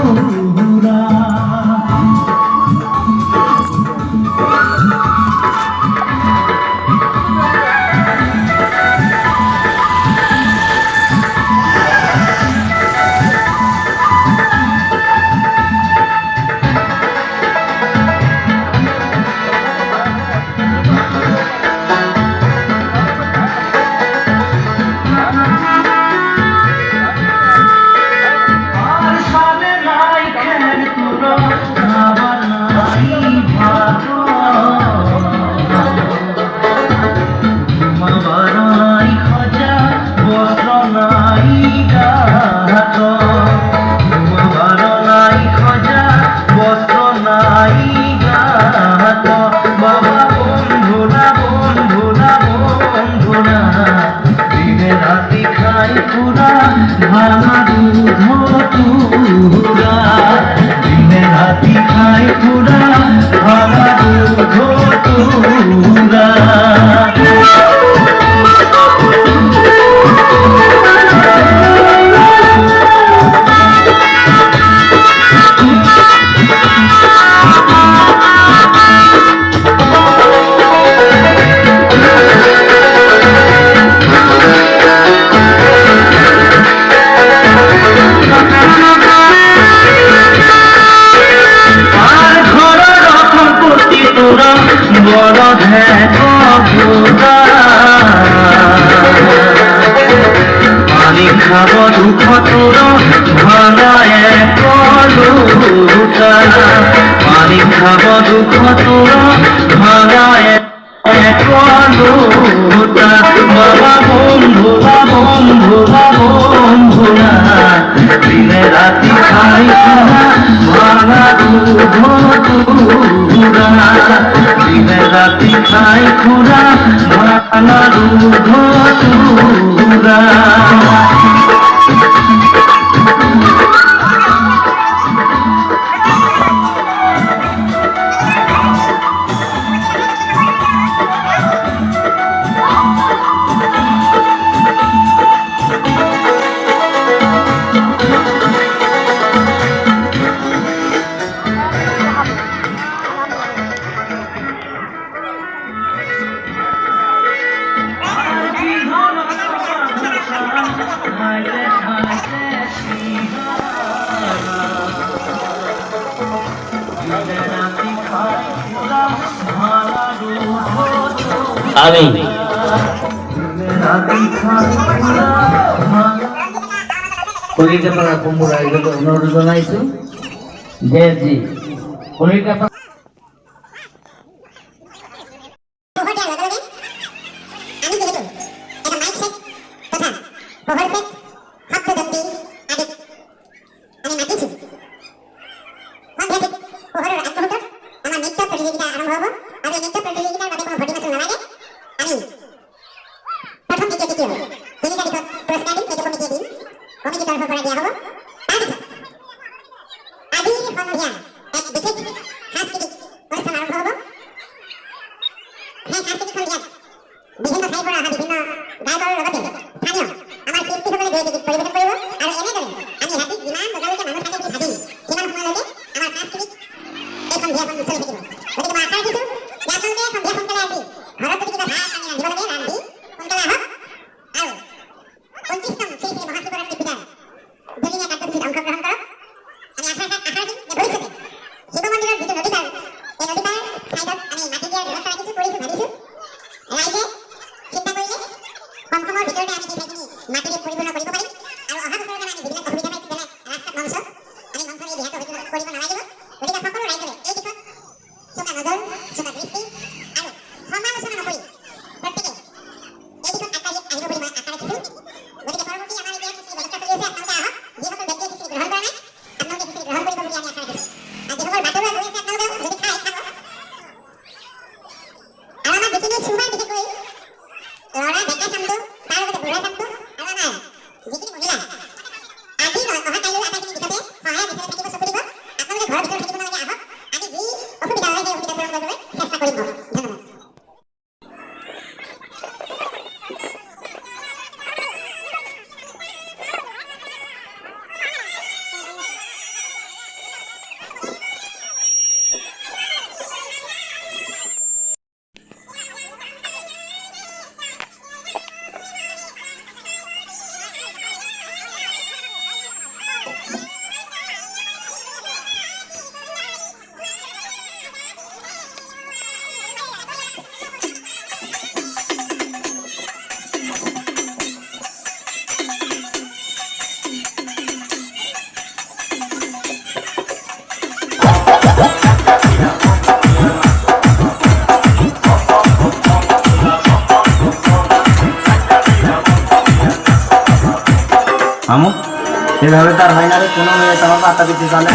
বন্ধুরা আমি কলিকাতা কুম্ভরা এগুলো অনুরোধ জানাইছো যে জি কলিকাতা থামো এভাবে তার হয় না রে, কোনো মেয়ে তোমার পাতা দিতে চলে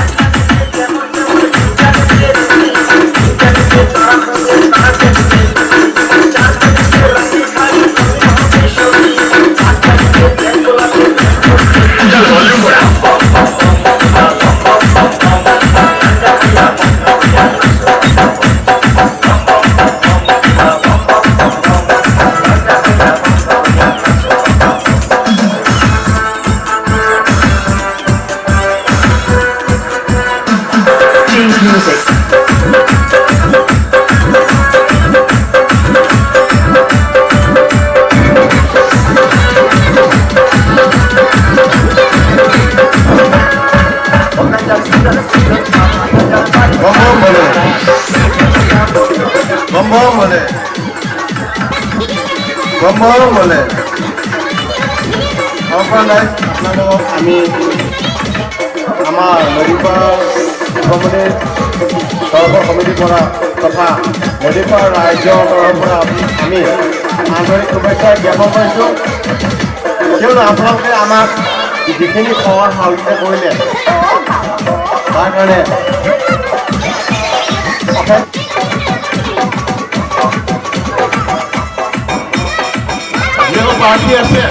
বলে আপোনালোকক আমি আমাৰ নদীপাৰ সমিতিৰ পৰা তথা নদীপাৰ ৰাইজৰ তৰফৰ পৰা আমি আন্তৰিক শুভেচ্ছা জ্ঞাপন কৰিছোঁ। কিয়নো আপোনালোকে আমাক যিখিনি সহায় সহযোগিতা কৰিলে তাৰ কাৰণে পাৰ্টি আছে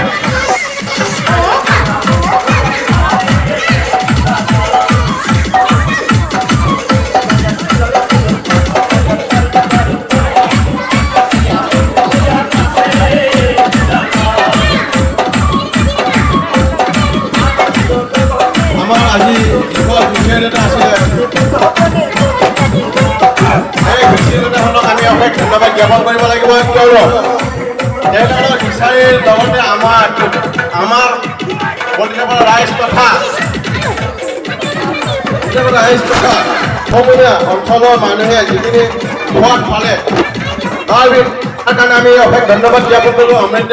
আমাৰ আজি বিশেষ এটা আছিলে এই বিশেষ এটাখনক আমি অশেষ ধন্যবাদ জ্ঞাপন কৰিব লাগিব। কিয়নো তেওঁলোকৰ বিচাৰীৰ লগতে আমাৰ ৰাইজ তথা সমূহীয়া অঞ্চলৰ মানুহে যিখিনি সোৱাদ পালে তাৰ কাৰণে আমি অশেষ ধন্যবাদ জ্ঞাপন কৰোঁ। অমৃত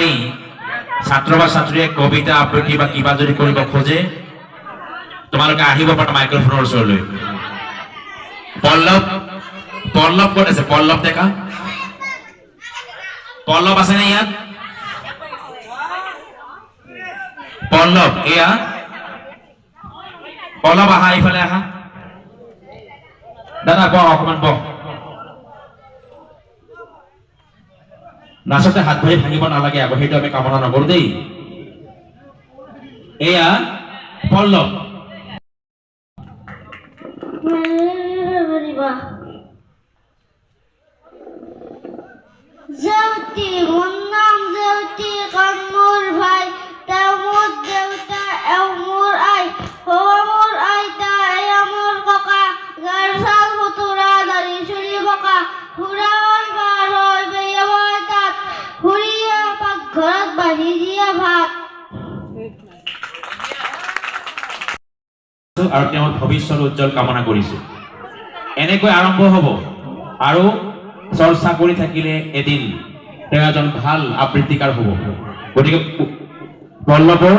আমি ছাত্ৰ বা ছাত্ৰীয়ে কবিতা আবৃত্তি বা কিবা যদি কৰিব খোজে তোমালোকে আহিব পাৰা মাইক্ৰফোনৰ ওচৰলৈ পল্লৱ পল্লৱ ক'ত আছে পল্লৱ ডেকা পল্লৱ আছে নে ইয়াত পল্লৱ এয়া পল্লৱ আহা এইফালে আহা দাদা বহ অকমান বহ নাচতে হাত ভৰি ভাঙিব নালাগে আকৌ সেইটো আমি কামনা নকৰো দেই এয়া পল্লৱ জেউতি মোৰ নাম জেউতি কাম মোৰ ভাই তেওঁ মোৰ দেউতা এওঁ মোৰ আই হোৱা মোৰ আইতা এয়া মোৰ ককা গাৰ চাল ফুতুৰা দাড়ি চুলি বকা ফুৰাৰ বাৰ হৈ বেয়া মই তাত ফুৰিয়া পাকঘৰত বাঢ়ি দিয়া ভাত আৰু তেওঁৰ ভৱিষ্যত উজ্জ্বল কামনা কৰিছো এনেকৈ আৰম্ভ হ'ব আৰু চৰ্চা কৰি থাকিলে এদিন তেওঁ এজন ভাল আবৃত্তিকাৰ হ'ব গতিকে পল্লৱৰ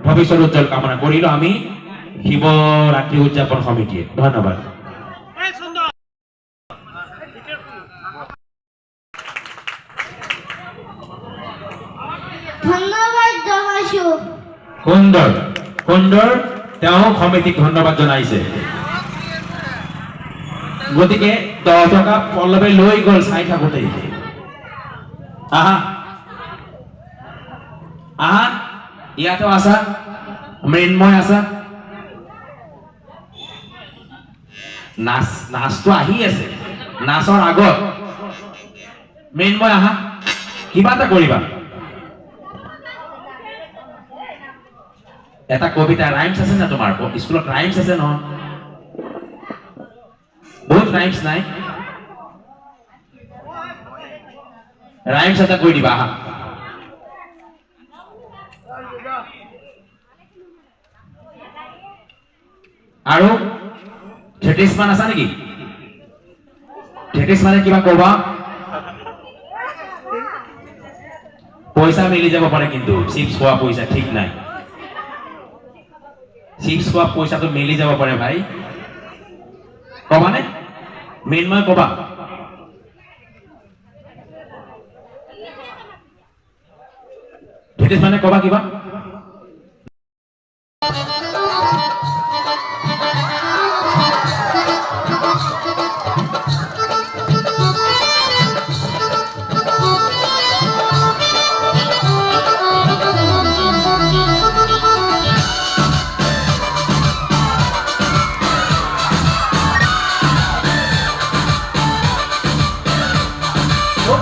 ভৱিষ্যত উজ্জ্বল কামনা কৰিলো আমি শিৱৰাত্ৰি উদযাপন সমিতিয়ে ধন্যবাদ ধন্যবাদ জনাইছো সুন্দৰ সুন্দৰ তেওঁ সমিতিক ধন্যবাদ জনাইছে গতিকে 10 টকা পল্লৱে লৈ গ'ল চাই থাকোতে আহা আহা ইয়াতো আছা মৃন্ময় আছা নাচটো আহি আছে নাচৰ আগত মৃন্ময় আহা কিবা এটা কৰিবা এটা কবিতা রাইমস আছে না তোমার স্কুলত রাইমস আছে ন বহুত রাইমস নাই রাইমস এটা কৈ দিবা আহা আৰু 30 মান আছে নেকি 30 মানে কিবা কবা পইচা মিলি যাব পাৰে কিন্তু চিপস খোৱা পইচা ঠিক নাই চিপস খোৱা পইচাটো মিলি যাব পাৰে ভাই কবা নে মৃন্ময় কবা ঠিক মানে কবা কিবা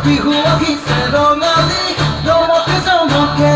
বিহু আহিছে ৰঙালী ৰমতে যাওঁ মকে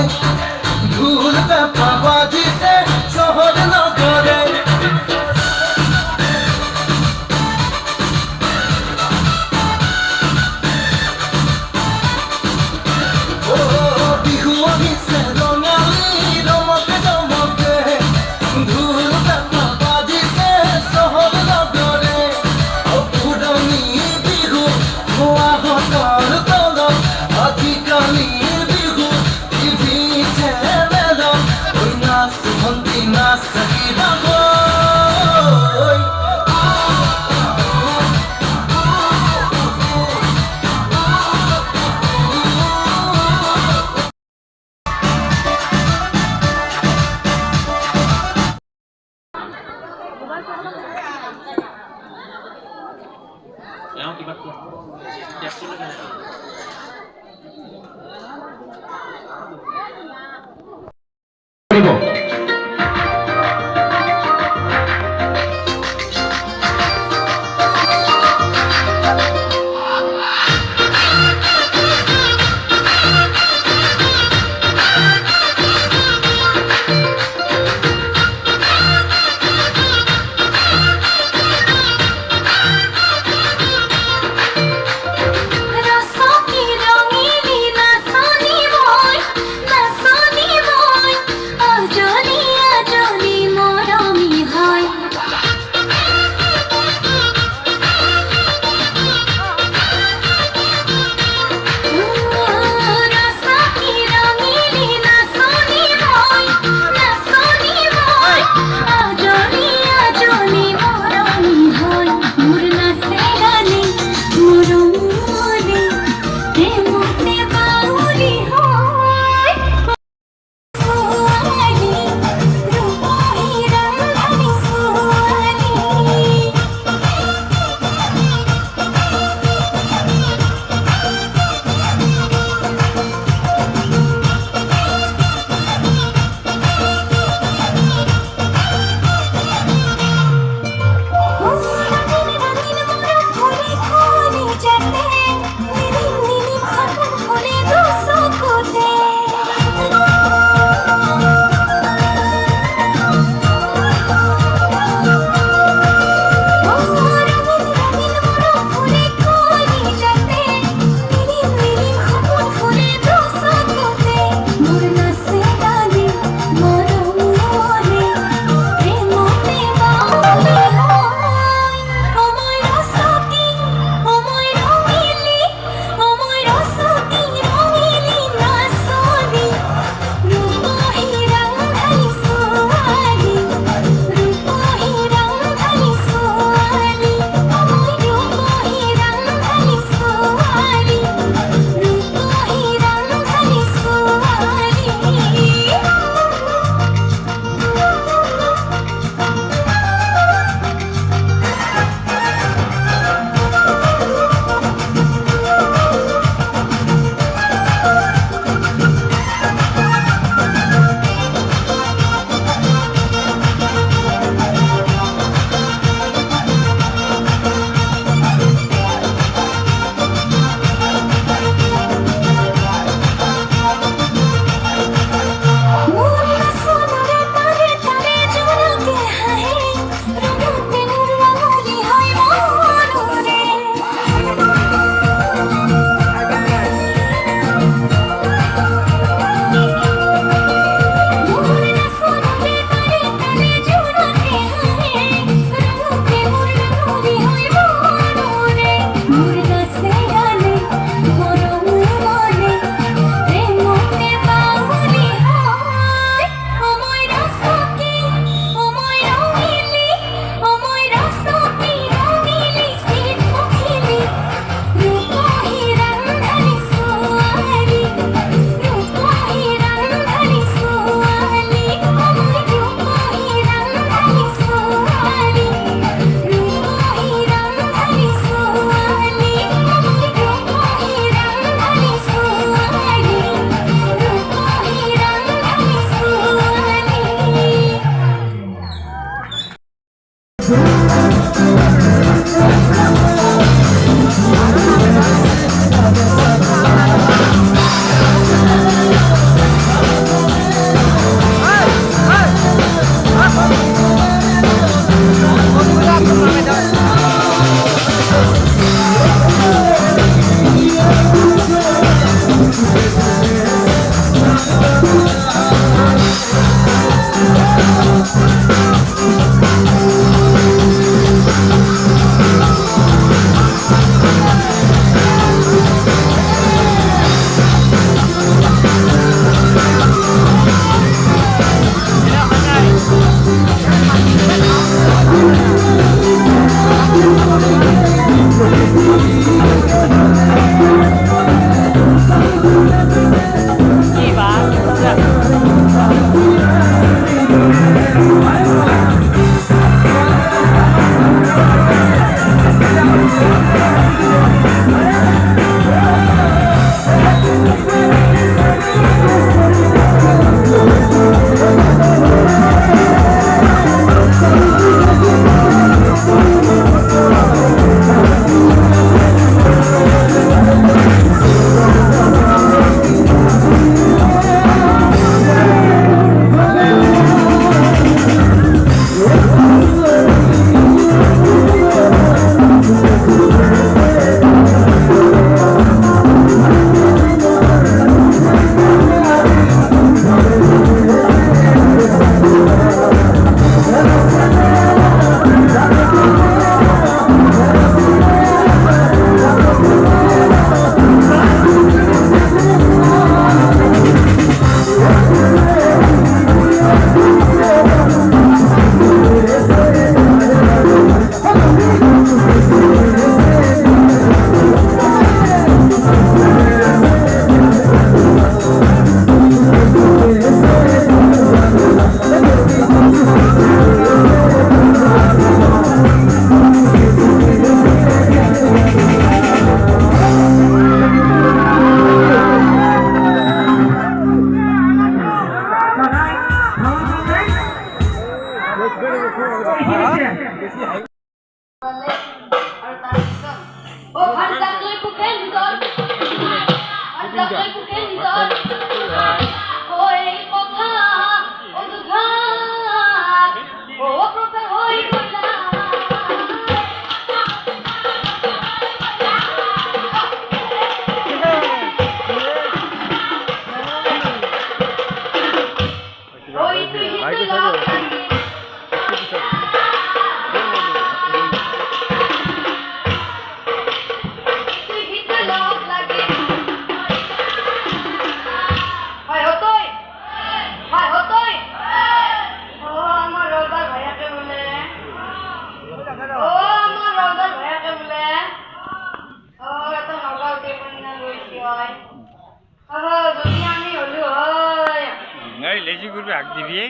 লেজি করবি আগ দিবি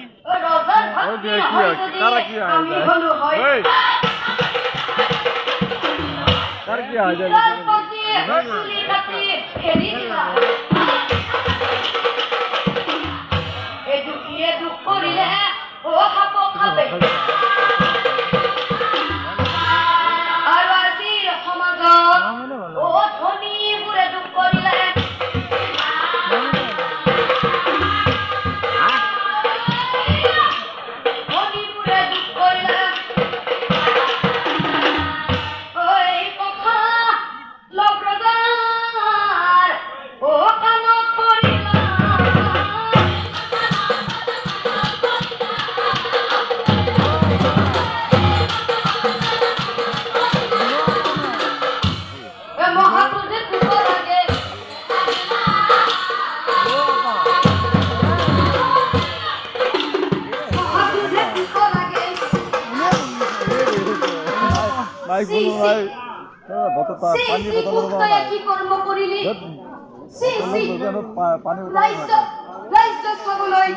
কি কর্ম কৰিলি ৰাজ্য চাবলৈ